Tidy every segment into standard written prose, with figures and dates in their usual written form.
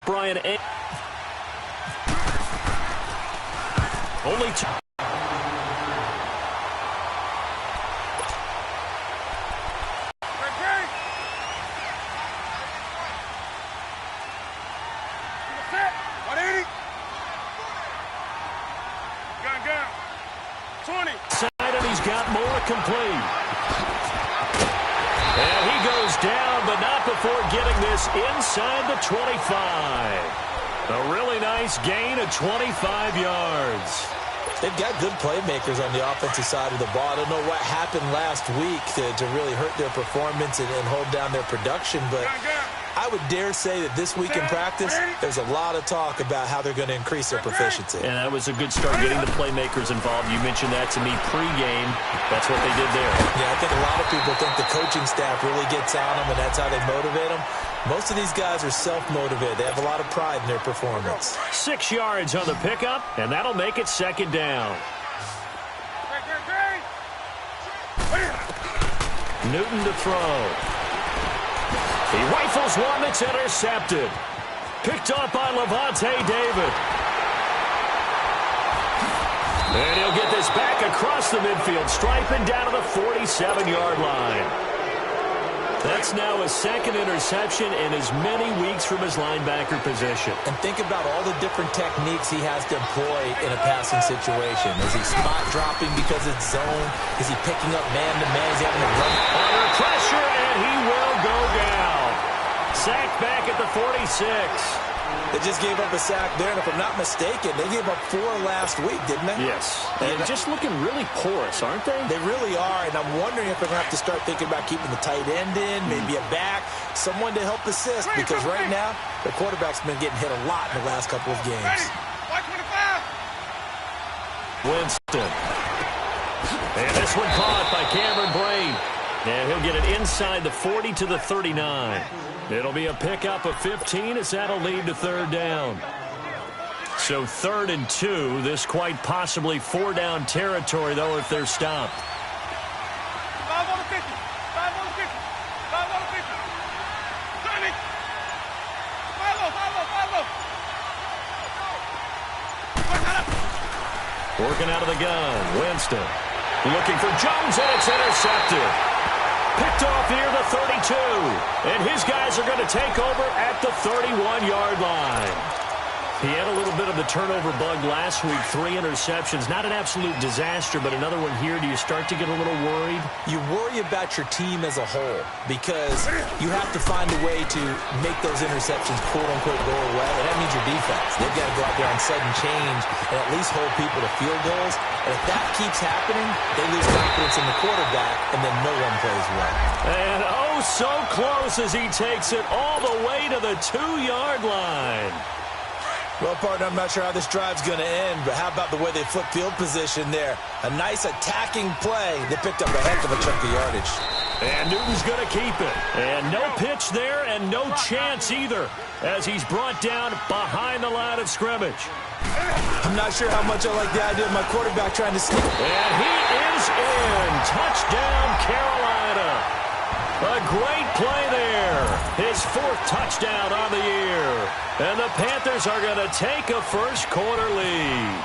Brian. Only two. He's got more complete. And he goes down, but not before getting this inside the 25. A really nice gain of 25 yards. They've got good playmakers on the offensive side of the ball. I don't know what happened last week to really hurt their performance and hold down their production, but I would dare say that this week in practice, there's a lot of talk about how they're going to increase their proficiency. And that was a good start getting the playmakers involved. You mentioned that to me pregame. That's what they did there. Yeah, I think a lot of people think the coaching staff really gets on them, and that's how they motivate them. Most of these guys are self-motivated. They have a lot of pride in their performance. 6 yards on the pickup, and that'll make it second down. Newton to throw. He rifles one that's intercepted. Picked off by Levante David. And he'll get this back across the midfield stripe and down to the 47-yard line. That's now his second interception in as many weeks from his linebacker position. And think about all the different techniques he has to employ in a passing situation. Is he spot dropping because it's zone? Is he picking up man-to-man? Is he having to run? Under pressure, and he will go down. Sacked back at the 46. They just gave up a sack there, and if I'm not mistaken, they gave up 4 last week, didn't they? Yes. And just looking really porous, aren't they? They really are, and I'm wondering if they're going to have to start thinking about keeping the tight end in, maybe a back, someone to help assist, because right now, their quarterback's been getting hit a lot in the last couple of games. Winston. And this one caught by Cameron Brain. And he'll get it inside the 40 to the 39. It'll be a pickup of 15 as that'll lead to third down. So 3rd and 2. This quite possibly 4-down territory, though, if they're stopped. 5 on the 50. 5 on the 50. 5 on the 50. 20. 5 Working out of the gun. Winston. Looking for Jones, and it's intercepted. Picked off near the 32. And his guys are going to take over at the 31-yard line. He had a little bit of the turnover bug last week. 3 interceptions. Not an absolute disaster, but another one here. Do you start to get a little worried? You worry about your team as a whole because you have to find a way to make those interceptions, quote-unquote, go away, and that means your defense. They've got to go out there on sudden change and at least hold people to field goals. And if that keeps happening, they lose confidence in the quarterback, and then no one plays well. And oh, so close as he takes it all the way to the 2-yard line. Well, partner, I'm not sure how this drive's going to end, but how about the way they flip field position there? A nice attacking play. They picked up a heck of a chunk of yardage. And Newton's going to keep it. And no pitch there and no chance either as he's brought down behind the line of scrimmage. I'm not sure how much I like the idea of my quarterback trying to sneak. And he is in. Touchdown, Carolina. A great play there. His 4th touchdown on the year. And the Panthers are going to take a first-quarter lead.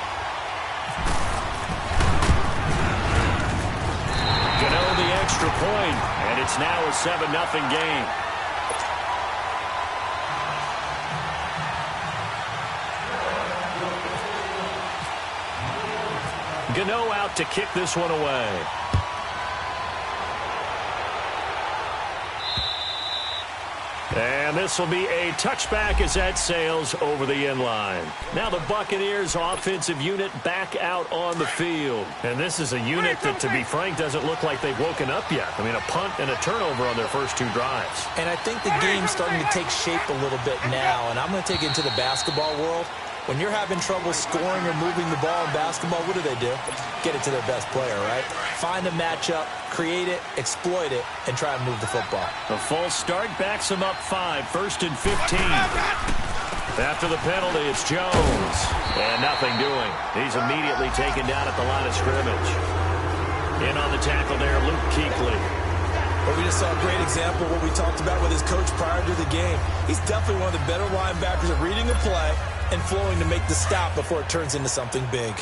Gano the extra point, and it's now a 7-0 game. Gano out to kick this one away. And this will be a touchback as that sails over the end line. Now the Buccaneers offensive unit back out on the field. And this is a unit that, to be frank, doesn't look like they've woken up yet. I mean, a punt and a turnover on their first 2 drives. And I think the game's starting to take shape a little bit now. And I'm going to take it into the basketball world. When you're having trouble scoring or moving the ball in basketball, what do? Get it to their best player, right? Find a matchup, create it, exploit it, and try and move the football. A false start backs them up 5, 1st and 15. After the penalty, it's Jones. And nothing doing. He's immediately taken down at the line of scrimmage. In on the tackle there, Luke Kuechly. But we just saw a great example of what we talked about with his coach prior to the game. He's definitely one of the better linebackers at reading the play and flowing to make the stop before it turns into something big.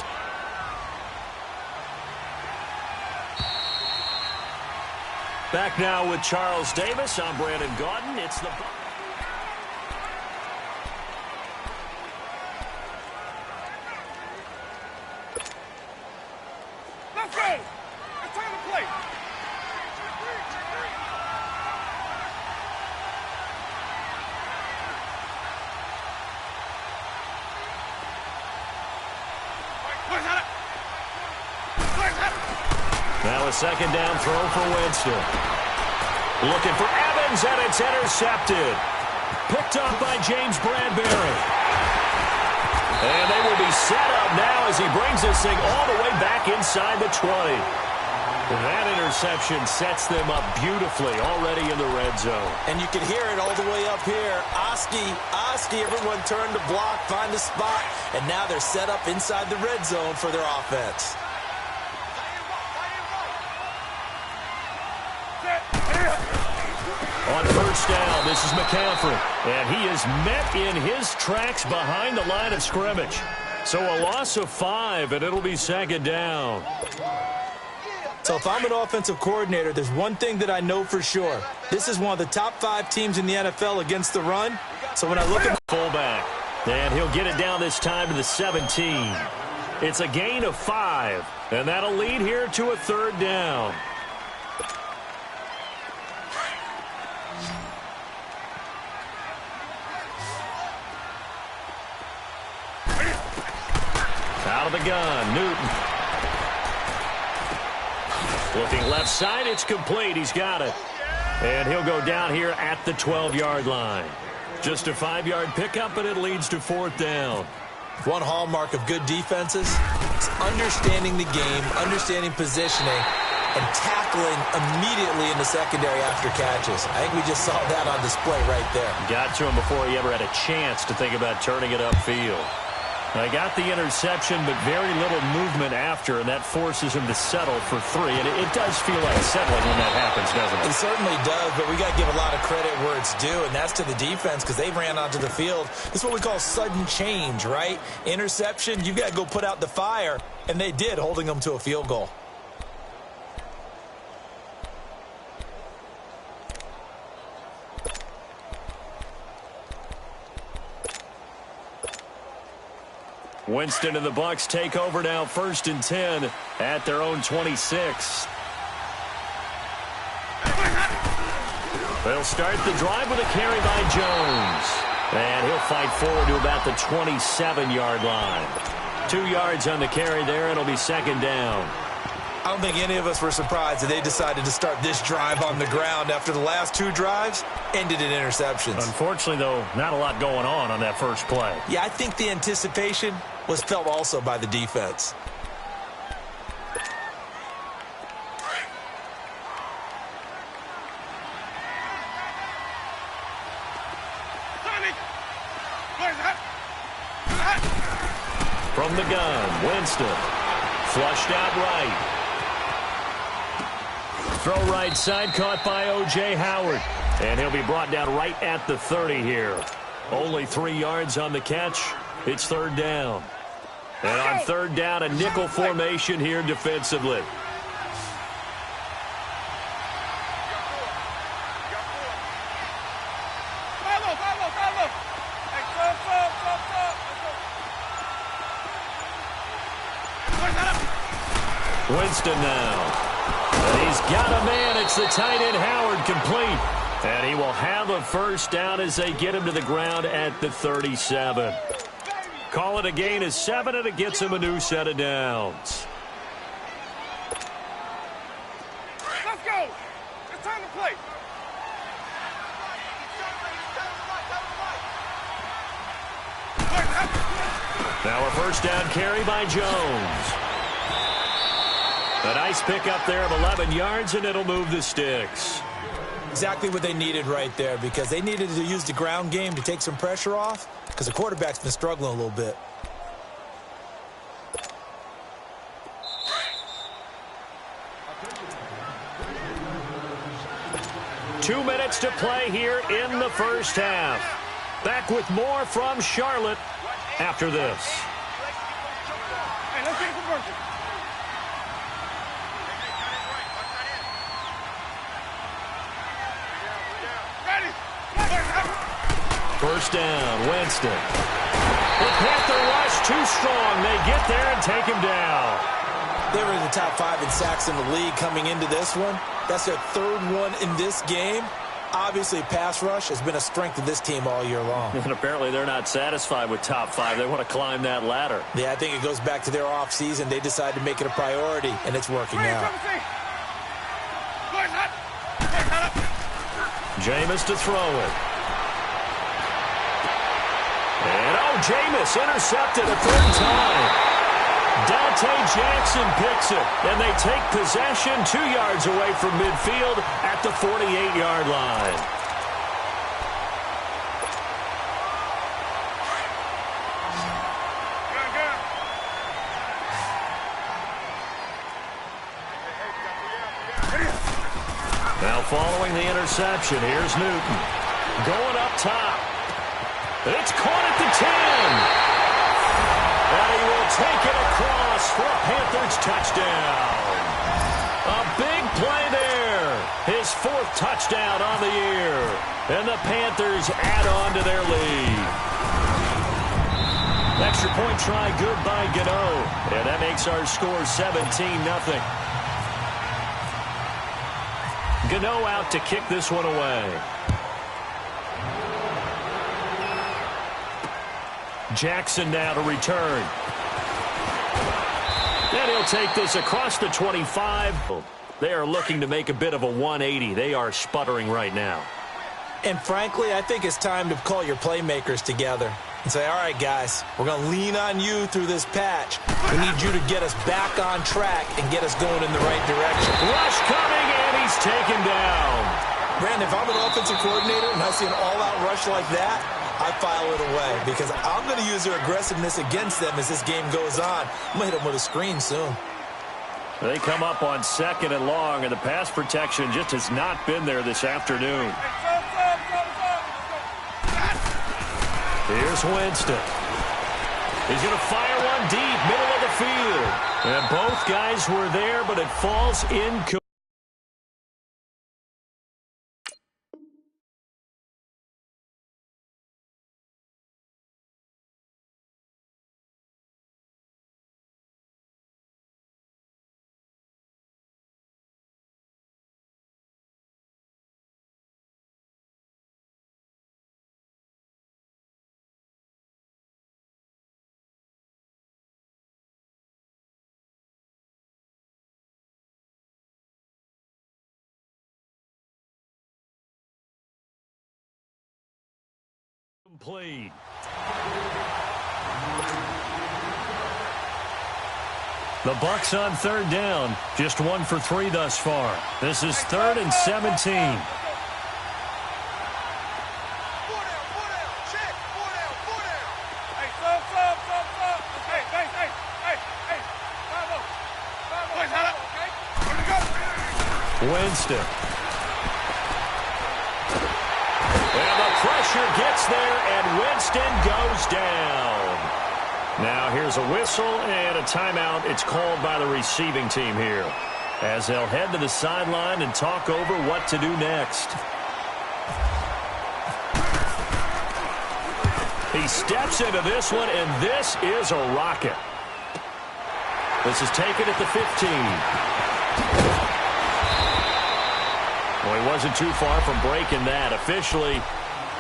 Back now with Charles Davis. I'm Brandon Gaudin. It's the... Let's go! It's time to play! Now a second down throw for Winston. Looking for Evans, and it's intercepted. Picked off by James Bradbury. And they will be set up now as he brings this thing all the way back inside the 20. That interception sets them up beautifully already in the red zone. And you can hear it all the way up here. Oski, everyone turned to block, find a spot, and now they're set up inside the red zone for their offense. On first down, this is McCaffrey, and he is met in his tracks behind the line of scrimmage. So a loss of 5, and it'll be second down. So if I'm an offensive coordinator, there's one thing that I know for sure. This is one of the top 5 teams in the NFL against the run. So when I look at fullback, and he'll get it down this time to the 17. It's a gain of 5, and that'll lead here to a third down. Out of the gun, Newton. Looking left side, it's complete. He's got it. And he'll go down here at the 12-yard line. Just a 5-yard pickup, and it leads to fourth down. one hallmark of good defenses is understanding the game, understanding positioning, and tackling immediately in the secondary after catches. I think we just saw that on display right there. Got to him before he ever had a chance to think about turning it upfield. I got the interception, but very little movement after, and that forces him to settle for 3. And it does feel like settling when that happens, doesn't it? It certainly does, but we got to give a lot of credit where it's due, and that's to the defense because they ran onto the field. This is what we call sudden change, right? Interception, you've got to go put out the fire, and they did, holding them to a field goal. Winston and the Bucs take over now, 1st and 10 at their own 26. They'll start the drive with a carry by Jones. And he'll fight forward to about the 27-yard line. 2 yards on the carry there, and it'll be second down. I don't think any of us were surprised that they decided to start this drive on the ground after the last 2 drives ended in interceptions. Unfortunately, though, not a lot going on that first play. Yeah, I think the anticipation was felt also by the defense. From the gun, Winston. Flushed out right. Throw right side, caught by O.J. Howard. And he'll be brought down right at the 30 here. Only 3 yards on the catch. It's third down. And on third down, a nickel formation here defensively. Winston now. And he's got a man. It's the tight end, Howard, complete. And he will have a first down as they get him to the ground at the 37. Call it a gain of 7, and it gets him a new set of downs. Let's go. It's time to play. Now a first down carry by Jones. A nice pickup there of 11 yards, and it'll move the sticks. Exactly what they needed right there because they needed to use the ground game to take some pressure off because the quarterback's been struggling a little bit. 2 minutes to play here in the first half. Back with more from Charlotte after this. Hey, let's get some work. First down, Winston. The Panther rush too strong. They get there and take him down. They were in the top 5 in sacks in the league coming into this one. That's their 3rd one in this game. Obviously, pass rush has been a strength of this team all year long. And apparently they're not satisfied with top 5. They want to climb that ladder. Yeah, I think it goes back to their offseason. They decided to make it a priority, and it's working out. Jameis to throw it. And, Jameis intercepted a 3rd time. Dante Jackson picks it, and they take possession 2 yards away from midfield at the 48-yard line. Now following the interception, here's Newton. Going up top. It's caught at the 10. And he will take it across for a Panthers touchdown. A big play there. His 4th touchdown on the year. And the Panthers add on to their lead. Extra point try good by Gano. And that makes our score 17-0. Gano out to kick this one away. Jackson now to return. And he'll take this across the 25. They are looking to make a bit of a 180. They are sputtering right now. And frankly, I think it's time to call your playmakers together and say, all right, guys, we're going to lean on you through this patch. We need you to get us back on track and get us going in the right direction. Rush coming, and he's taken down. Brandon, if I'm an offensive coordinator and I see an all-out rush like that, I file it away because I'm going to use their aggressiveness against them as this game goes on. I'm going to hit them with a screen soon. They come up on 2nd and long, and the pass protection just has not been there this afternoon. Here's Winston. He's going to fire one deep, middle of the field. And both guys were there, but it falls incomplete. The Bucs on 3rd down. Just 1 for 3 thus far. This is 3rd and 17. Winston. And the pressure gets there, and Winston goes down. Now here's a whistle and a timeout. It's called by the receiving team here, as they'll head to the sideline and talk over what to do next. He steps into this one, and this is a rocket. This is taken at the 15. Well, he wasn't too far from breaking that. Officially,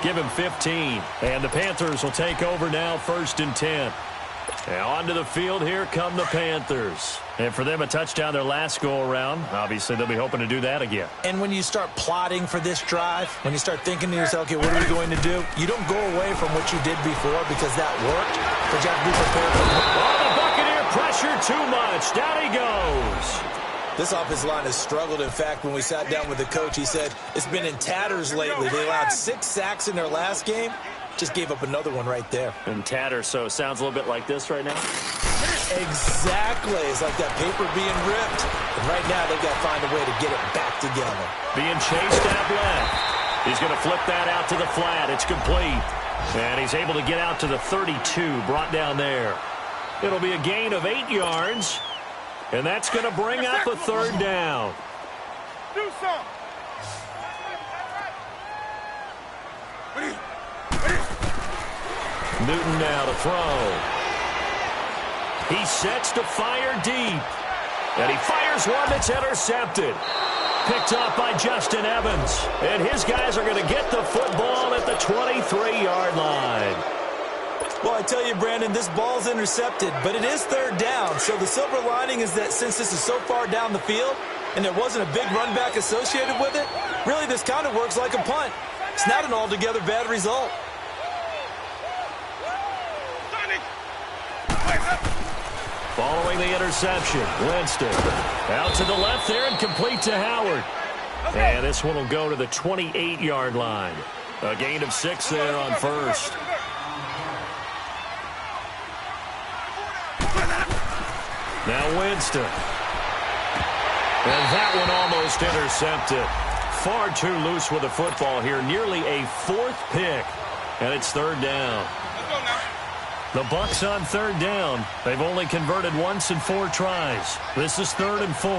give him 15. And the Panthers will take over now, 1st and 10. Now onto the field, here come the Panthers. And for them, a touchdown their last go-around. Obviously, they'll be hoping to do that again. And when you start plotting for this drive, when you start thinking to yourself, okay, what are we going to do? You don't go away from what you did before because that worked, but you have to be prepared for it. Oh, the Buccaneer pressure too much. Down he goes. This offensive line has struggled. In fact, when we sat down with the coach, he said it's been in tatters lately. They allowed 6 sacks in their last game. Just gave up another one right there. In tatters, so it sounds a little bit like this right now. Exactly. It's like that paper being ripped. And right now, they've got to find a way to get it back together. Being chased out left. He's going to flip that out to the flat. It's complete. And he's able to get out to the 32, brought down there. It'll be a gain of 8 yards. And that's going to bring up a third down. Do something. Newton now to throw. He sets to fire deep. And he fires one that's intercepted. Picked off by Justin Evans. And his guys are going to get the football at the 23-yard line. Well, I tell you, Brandon, this ball's intercepted, but it is third down. So the silver lining is that since this is so far down the field and there wasn't a big run back associated with it, really this kind of works like a punt. It's not an altogether bad result. Following the interception, Winston out to the left there and complete to Howard. And this one will go to the 28-yard line. A gain of 6 there on first. Now Winston. And that one almost intercepted. Far too loose with the football here. Nearly a 4th pick. And it's third down. The Bucs on third down. They've only converted once in 4 tries. This is 3rd and 4.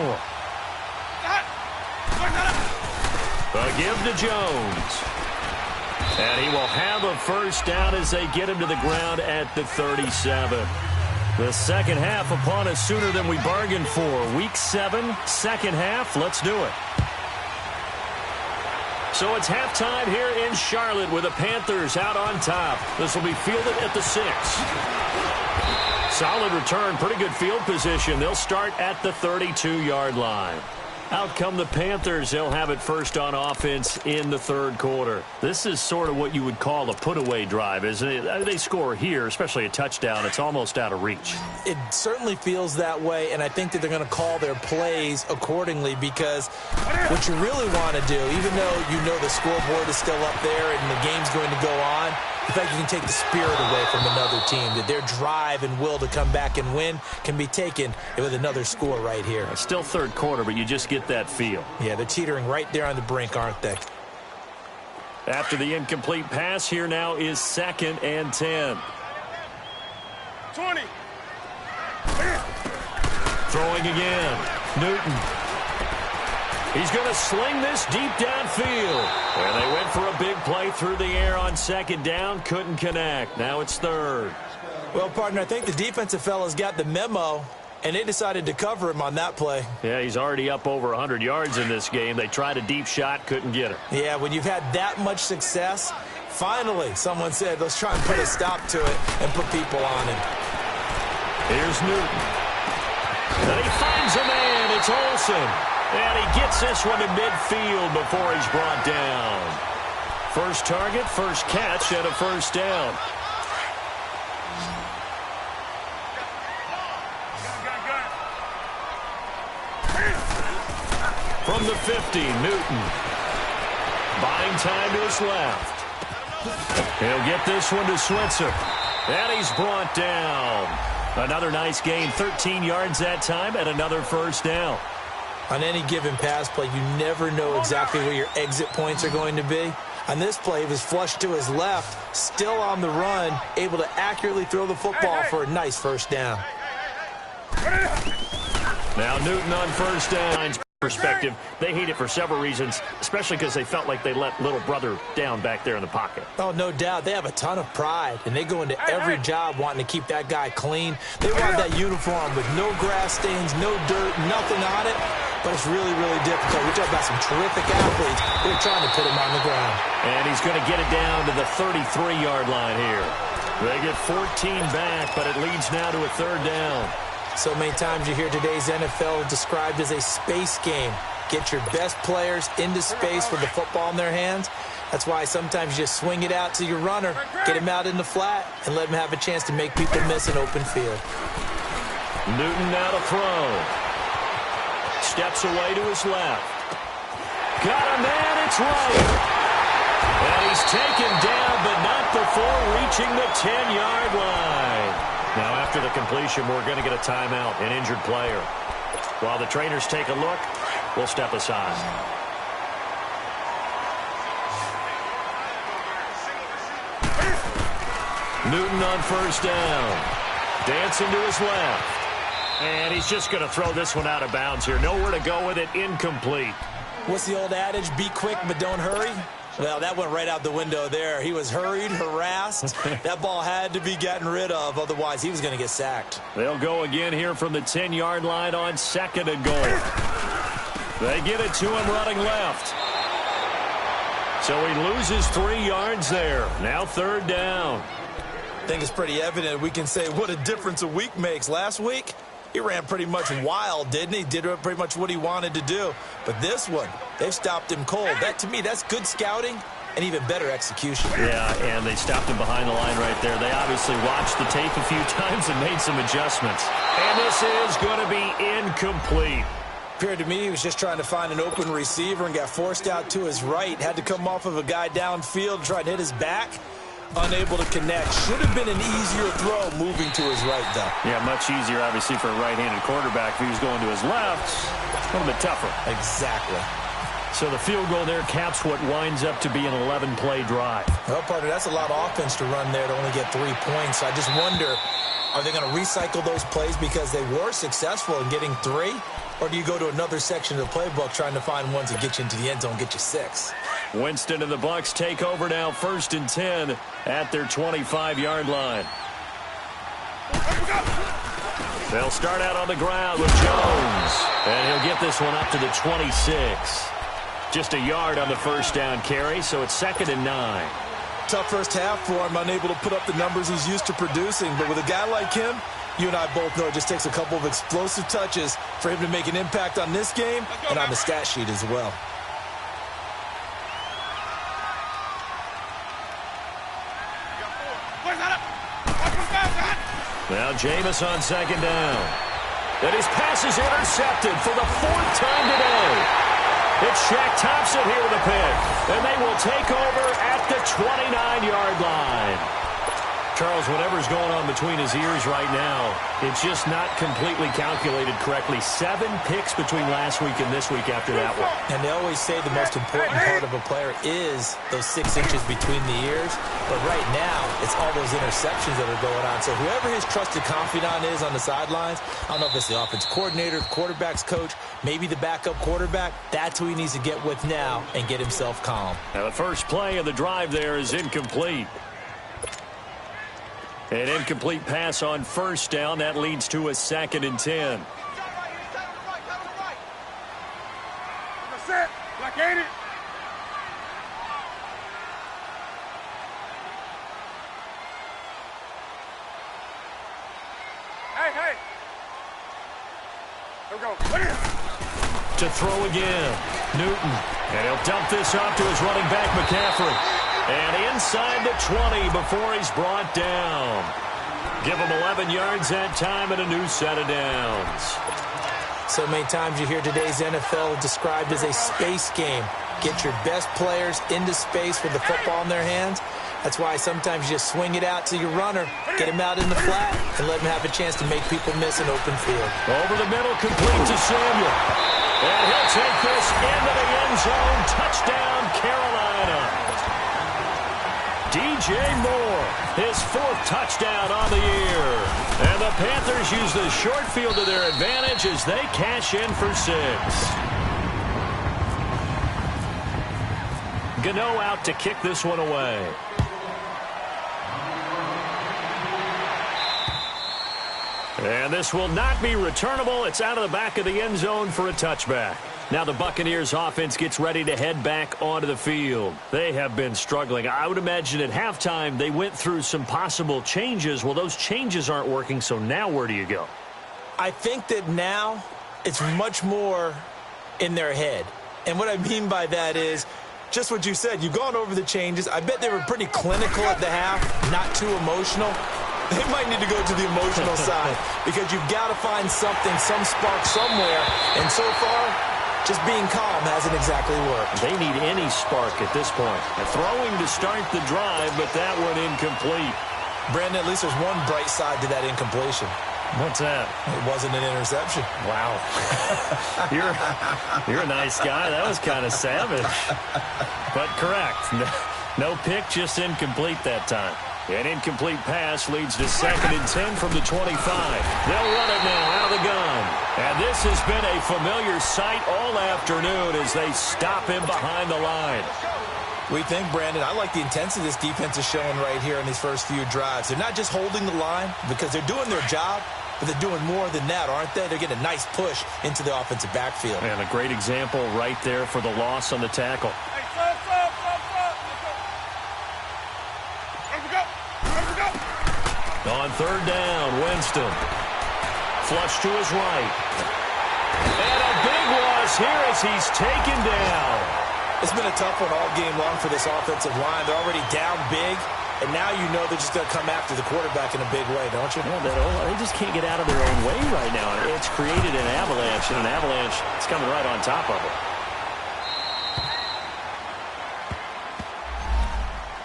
A give to Jones. And he will have a first down as they get him to the ground at the 37. The second half upon us sooner than we bargained for. Week 7, second half. Let's do it. So it's halftime here in Charlotte with the Panthers out on top. This will be fielded at the 6. Solid return, pretty good field position. They'll start at the 32-yard line. Out come the Panthers. They'll have it first on offense in the third quarter. This is sort of what you would call a put-away drive, isn't it? They score here, especially a touchdown. It's almost out of reach. It certainly feels that way, and I think that they're going to call their plays accordingly because what you really want to do, even though you know the scoreboard is still up there and the game's going to go on, the fact you can take the spirit away from another team, that their drive and will to come back and win can be taken with another score right here. It's still third quarter, but you just get that feel. Yeah, they're teetering right there on the brink, aren't they? After the incomplete pass, here now is 2nd and 10. 20. Throwing again. Newton. He's going to sling this deep downfield. And they went for a big play through the air on 2nd down. Couldn't connect. Now it's 3rd. Well, partner, I think the defensive fellas got the memo, and they decided to cover him on that play. Yeah, he's already up over 100 yards in this game. They tried a deep shot, couldn't get it. Yeah, when you've had that much success, finally someone said, let's try and put a stop to it and put people on him. Here's Newton. And he finds a man. It's Olsen. And he gets this one to midfield before he's brought down. First target, first catch, and a first down. From the 50, Newton. Buying time to his left. He'll get this one to Switzer. And he's brought down. Another nice gain, 13 yards that time, and another first down. On any given pass play, you never know exactly where your exit points are going to be. On this play, he was flushed to his left, still on the run, able to accurately throw the football for a nice first down. Now Newton on first down. Perspective, they hate it for several reasons, especially because they felt like they let little brother down back there in the pocket. Oh, no doubt. They have a ton of pride, and they go into every job wanting to keep that guy clean. They want that uniform with no grass stains, no dirt, nothing on it, but it's really, really difficult. We talk about some terrific athletes. They're trying to put him on the ground. And he's going to get it down to the 33-yard line here. They get 14 back, but it leads now to a third down. So many times you hear today's NFL described as a space game. Get your best players into space with the football in their hands. That's why sometimes you just swing it out to your runner, get him out in the flat, and let him have a chance to make people miss an open field. Newton now to throw. Steps away to his left. Got a man, it's right. And he's taken down, but not before reaching the 10-yard line. Now after after the completion, we're going to get a timeout, an injured player. While the trainers take a look, we'll step aside. Newton on first down. Dancing to his left. And he's just going to throw this one out of bounds here. Nowhere to go with it. Incomplete. What's the old adage? Be quick, but don't hurry. Well, that went right out the window there. He was hurried, harassed. That ball had to be gotten rid of. Otherwise, he was going to get sacked. They'll go again here from the 10-yard line on 2nd and goal. They get it to him running left. So he loses 3 yards there. Now 3rd down. I think it's pretty evident. We can say what a difference a week makes. Last week, he ran pretty much wild, didn't he? Did pretty much what he wanted to do. But this one, they've stopped him cold. That, to me, that's good scouting and even better execution. Yeah, and they stopped him behind the line right there. They obviously watched the tape a few times and made some adjustments. And this is going to be incomplete. Appeared to me he was just trying to find an open receiver and got forced out to his right. Had to come off of a guy downfield, try to hit his back. Unable to connect. Should have been an easier throw moving to his right, though. Yeah, much easier, obviously, for a right-handed quarterback. If he was going to his left, a little bit tougher. Exactly. So the field goal there caps what winds up to be an 11-play drive. Well, partner, that's a lot of offense to run there to only get 3 points. I just wonder, are they going to recycle those plays because they were successful in getting 3? Or do you go to another section of the playbook trying to find ones that get you into the end zone, get you 6? Winston and the Bucs take over now, 1st and 10 at their 25-yard line. They'll start out on the ground with Jones. And he'll get this one up to the 26. Just a yard on the first down carry, so it's 2nd and 9. Tough first half for him, unable to put up the numbers he's used to producing. But with a guy like him, you and I both know it just takes a couple of explosive touches for him to make an impact on this game and on the stat sheet as well. Now Jameis on 2nd down. And his pass is intercepted for the 4th time today. It's Shaq Thompson here with a pick. And they will take over at the 29-yard line. Charles, whatever's going on between his ears right now, it's just not completely calculated correctly. 7 picks between last week and this week after that one. And they always say the most important part of a player is those 6 inches between the ears. But right now, it's all those interceptions that are going on. So whoever his trusted confidant is on the sidelines, I don't know if it's the offense coordinator, quarterback's coach, maybe the backup quarterback, that's who he needs to get with now and get himself calm. Now the first play of the drive there is incomplete. An incomplete pass on first down. That leads to a 2nd and 10. That's it. Black, ain't it? Hey. Here we go. To throw again. Newton. And he'll dump this off to his running back, McCaffrey. And inside the 20 before he's brought down. Give him 11 yards that time and a new set of downs. So many times you hear today's NFL described as a space game. Get your best players into space with the football in their hands. That's why sometimes you just swing it out to your runner, get him out in the flat, and let him have a chance to make people miss an open field. Over the middle, complete to Samuel. And he'll take this into the end zone. Touchdown, Carolina. DJ Moore, his 4th touchdown on the year. And the Panthers use the short field to their advantage as they cash in for 6. Gano out to kick this one away. And this will not be returnable. It's out of the back of the end zone for a touchback. Now the Buccaneers offense gets ready to head back onto the field. They have been struggling. I would imagine at halftime they went through some possible changes. Well, those changes aren't working, so now where do you go? I think that now it's much more in their head. And what I mean by that is just what you said. You've gone over the changes. I bet they were pretty clinical at the half, not too emotional. They might need to go to the emotional side because you've got to find something, some spark somewhere. And so far, just being calm hasn't exactly worked. They need any spark at this point. A throwing to start the drive, but that one incomplete. Brandon, at least there's one bright side to that incompletion. What's that? It wasn't an interception. Wow. You're a nice guy. That was kind of savage. But correct. No pick, just incomplete that time. An incomplete pass leads to 2nd and 10 from the 25. They'll run it now out of the gun. And this has been a familiar sight all afternoon as they stop him behind the line. We think, Brandon, I like the intensity this defense is showing right here in these first few drives. They're not just holding the line because they're doing their job, but they're doing more than that, aren't they? They're getting a nice push into the offensive backfield. And a great example right there for the loss on the tackle. On 3rd down, Winston. Flush to his right. And a big loss here as he's taken down. It's been a tough one all game long for this offensive line. They're already down big, and now you know they're just going to come after the quarterback in a big way, don't you? Yeah, they just can't get out of their own way right now. It's created an avalanche, and an avalanche is coming right on top of it.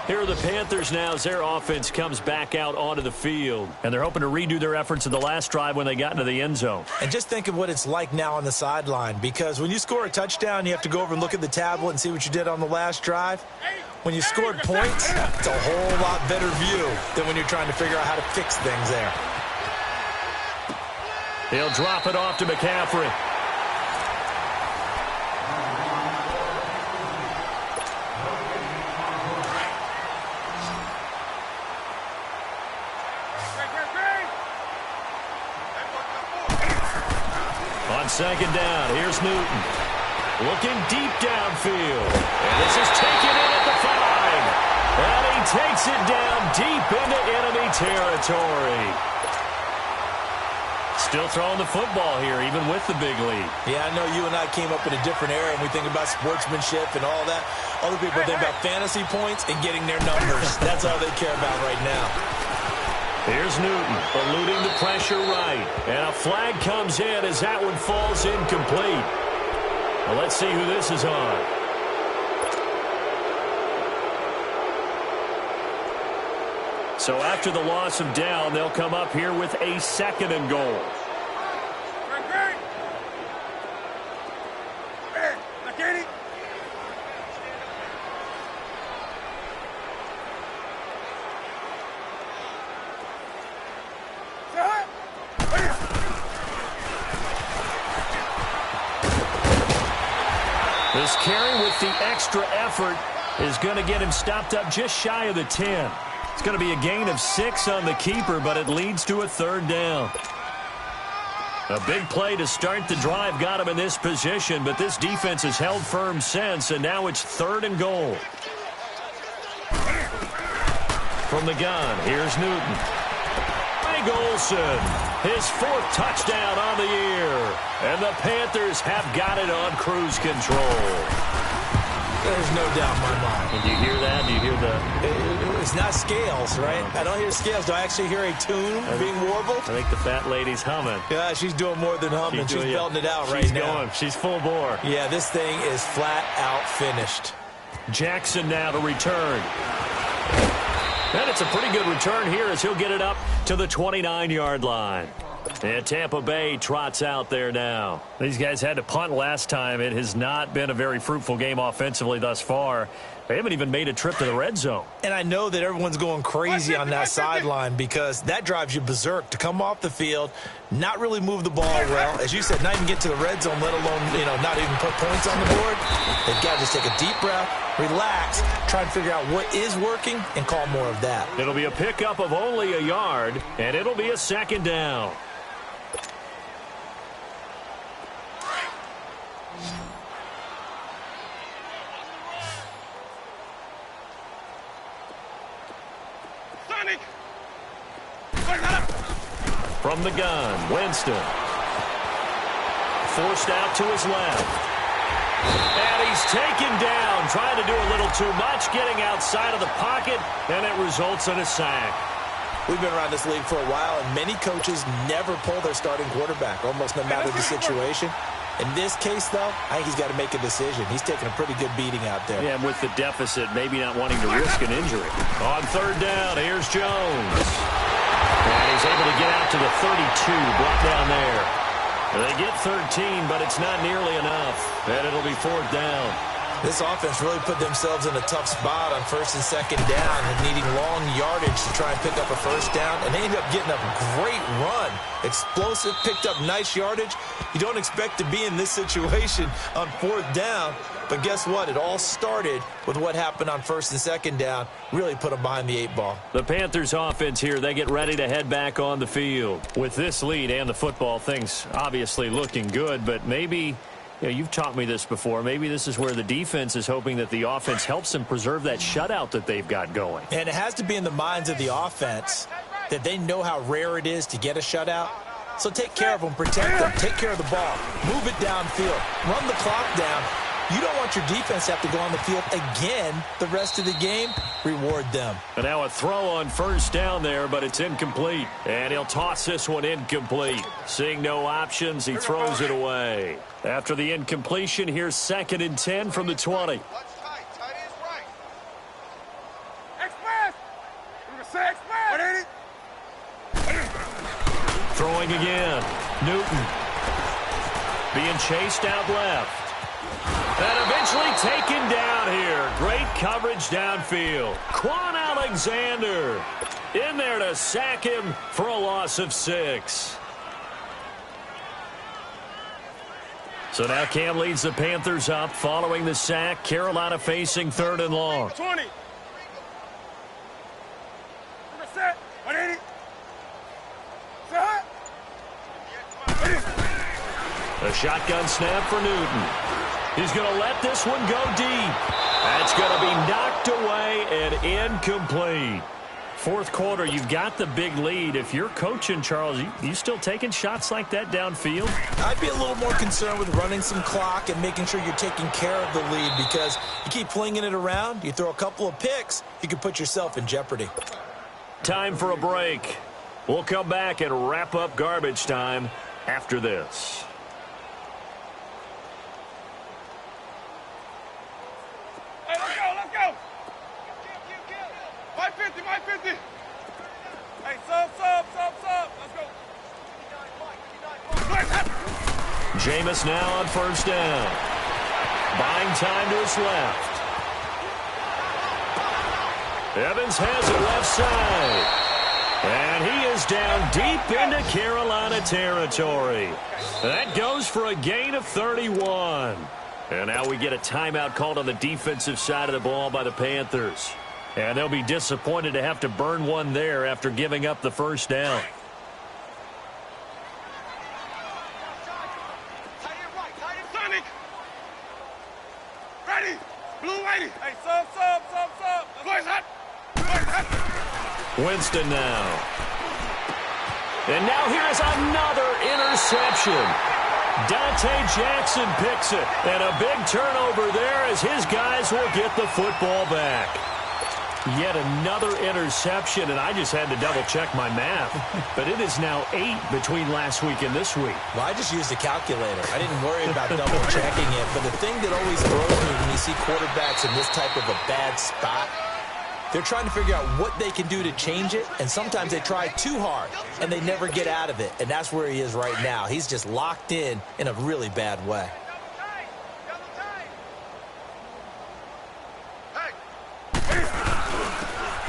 Here are the Panthers now as their offense comes back out onto the field. And they're hoping to redo their efforts in the last drive when they got into the end zone. And just think of what it's like now on the sideline, because when you score a touchdown, you have to go over and look at the tablet and see what you did on the last drive. When you scored points, it's a whole lot better view than when you're trying to figure out how to fix things there. He'll drop it off to McCaffrey. On 2nd down, here's Newton. Looking deep downfield. And this is taken in at the 5. And he takes it down deep into enemy territory. Still throwing the football here, even with the big lead. Yeah, I know you and I came up in a different era, and we think about sportsmanship and all that. Other people think about fantasy points and getting their numbers. That's all they care about right now. Here's Newton, eluding the pressure right. And a flag comes in as that one falls incomplete. Well, let's see who this is on. So after the loss of down, they'll come up here with a 2nd and goal. This carry with the extra effort is going to get him stopped up just shy of the 10. It's going to be a gain of 6 on the keeper, but it leads to a 3rd down. A big play to start the drive got him in this position, but this defense has held firm since, and now it's 3rd and goal. From the gun, here's Newton. Greg Olsen, his 4th touchdown on the year. And the Panthers have got it on cruise control. There's no doubt in my mind. And do you hear that? Do you hear the... It's not scales, right? I don't hear scales. Do I actually hear a tune being warbled? I think the fat lady's humming. Yeah, she's doing more than humming. She's belting it out right now. She's going. She's full bore. Yeah, this thing is flat out finished. Jackson now to return. And it's a pretty good return here as he'll get it up to the 29-yard line. And Tampa Bay trots out there now. These guys had to punt last time. It has not been a very fruitful game offensively thus far. They haven't even made a trip to the red zone. And I know that everyone's going crazy on that sideline because that drives you berserk to come off the field, not really move the ball well. As you said, not even get to the red zone, let alone, not even put points on the board. They've got to just take a deep breath, relax, try and figure out what is working, and call more of that. It'll be a pickup of only a yard, and it'll be a 2nd down. From the gun, Winston. Forced out to his left. And he's taken down, trying to do a little too much, getting outside of the pocket, and it results in a sack. We've been around this league for a while, and many coaches never pull their starting quarterback, almost no matter the situation. In this case, though, I think he's got to make a decision. He's taking a pretty good beating out there. Yeah, and with the deficit, maybe not wanting to risk an injury. On third down, here's Jones. And he's able to get out to the 32, brought down there. They get 13, but it's not nearly enough. And it'll be fourth down. This offense really put themselves in a tough spot on first and second down and needing long yardage to try and pick up a first down. And they ended up getting a great run. Explosive, picked up nice yardage. You don't expect to be in this situation on fourth down. But guess what? It all started with what happened on first and second down. Really put them behind the 8 ball. The Panthers offense here, they get ready to head back on the field. With this lead and the football, things obviously looking good, but maybe... you've taught me this before. Maybe this is where the defense is hoping that the offense helps them preserve that shutout that they've got going. And it has to be in the minds of the offense that they know how rare it is to get a shutout. So take care of them, protect them, take care of the ball, move it downfield, run the clock down. You don't want your defense to have to go on the field again the rest of the game. Reward them. And now a throw on first down there, but it's incomplete. And he'll toss this one incomplete. Seeing no options, he throws it away. After the incompletion, here's 2nd and 10 from the 20. Throwing again. Newton. Being chased out left. And eventually taken down here. Great coverage downfield. Quan Alexander in there to sack him for a loss of 6. So now Cam leads the Panthers up following the sack. Carolina facing 3rd and long. 20. Set. 180. Set. A shotgun snap for Newton. He's going to let this one go deep. That's going to be knocked away and incomplete. Fourth quarter, you've got the big lead. If you're coaching, Charles, you still taking shots like that downfield? I'd be a little more concerned with running some clock and making sure you're taking care of the lead, because you keep flinging it around, you throw a couple of picks, you can put yourself in jeopardy. Time for a break. We'll come back and wrap up garbage time after this. Hey, let's go. 550. Hey, sub. Let's go. Jameis now on first down. Buying time to his left. Evans has it left side. And he is down deep into Carolina territory. That goes for a gain of 31. And now we get a timeout called on the defensive side of the ball by the Panthers. And they'll be disappointed to have to burn one there after giving up the first down. Sonic. Ready. Blue ready. Hey, sub. Boys hot. Winston now. And now here's another interception. Dante Jackson picks it. And a big turnover there as his guys will get the football back. Yet another interception, and I just had to double-check my math. But it is now 8 between last week and this week. Well, I just used a calculator. I didn't worry about double-checking it. But the thing that always throws me when you see quarterbacks in this type of a bad spot, they're trying to figure out what they can do to change it, and sometimes they try too hard, and they never get out of it. And that's where he is right now. He's just locked in a really bad way.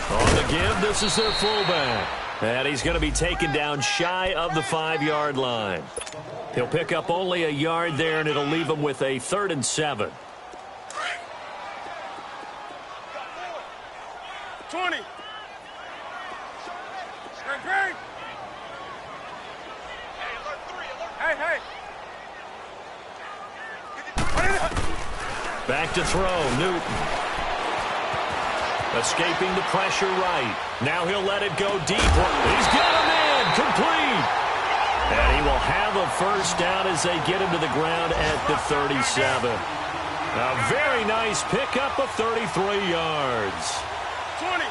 On the give, this is their fullback. And he's going to be taken down shy of the 5-yard line. He'll pick up only a yard there, and it'll leave him with a 3rd and 7. 20. Great. Hey. Back to throw, Newton. Escaping the pressure right. Now he'll let it go deep. He's got a man complete. And he will have a first down as they get him to the ground at the 37. A very nice pickup of 33 yards. 20.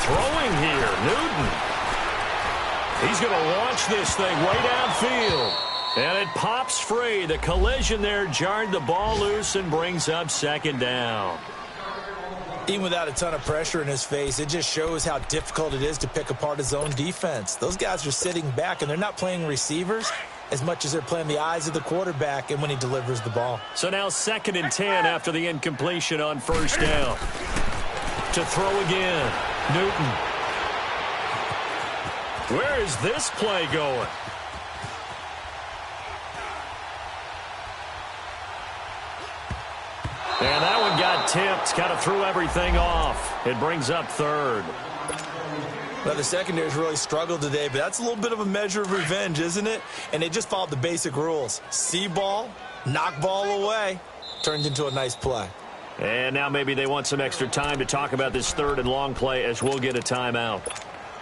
Throwing here, Newton. He's going to launch this thing way downfield. And it pops free. The collision there jarred the ball loose and brings up second down. Even without a ton of pressure in his face, it just shows how difficult it is to pick apart his own defense. Those guys are sitting back, and they're not playing receivers as much as they're playing the eyes of the quarterback and when he delivers the ball. So now 2nd and 10 after the incompletion on first down. To throw again, Newton. Where is this play going? And that one got tipped, kind of threw everything off. It brings up 3rd. Well, the secondary's really struggled today, but that's a little bit of a measure of revenge, isn't it? And they just followed the basic rules. See ball, knock ball away. Turned into a nice play. And now maybe they want some extra time to talk about this 3rd and long play as we'll get a timeout.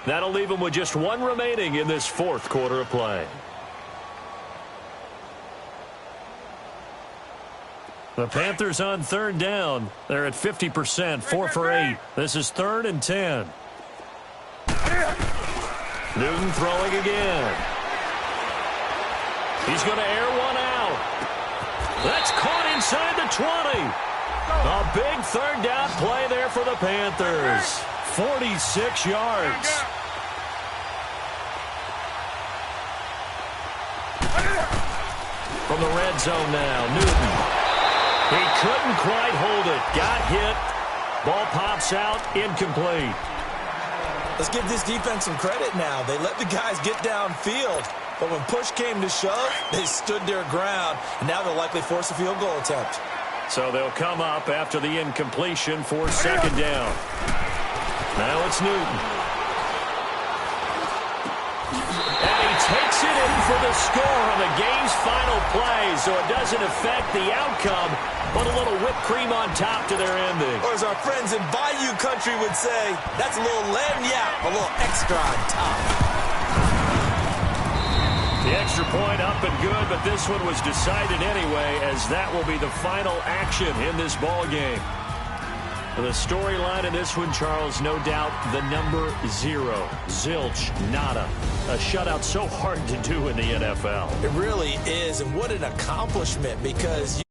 That'll leave them with just 1 remaining in this 4th quarter of play. The Panthers on 3rd down. They're at 50%, 4 for 8. This is 3rd and 10. Newton throwing again. He's going to air one out. That's caught inside the 20. A big 3rd down play there for the Panthers. 46 yards. From the red zone now, Newton. He couldn't quite hold it. Got hit. Ball pops out. Incomplete. Let's give this defense some credit now. They let the guys get downfield. But when push came to shove, they stood their ground. And now they'll likely force a field goal attempt. So they'll come up after the incompletion for 2nd down. Now it's Newton. And he takes it in for the score on the game's final play, so it doesn't affect the outcome, but a little whipped cream on top to their ending. Or as our friends in Bayou Country would say, that's a little lagniappe, a little extra on top. The extra point up and good, but this one was decided anyway, as that will be the final action in this ball game. The storyline in this one, Charles, no doubt the number 0. Zilch, nada. A shutout so hard to do in the NFL. It really is, and what an accomplishment, because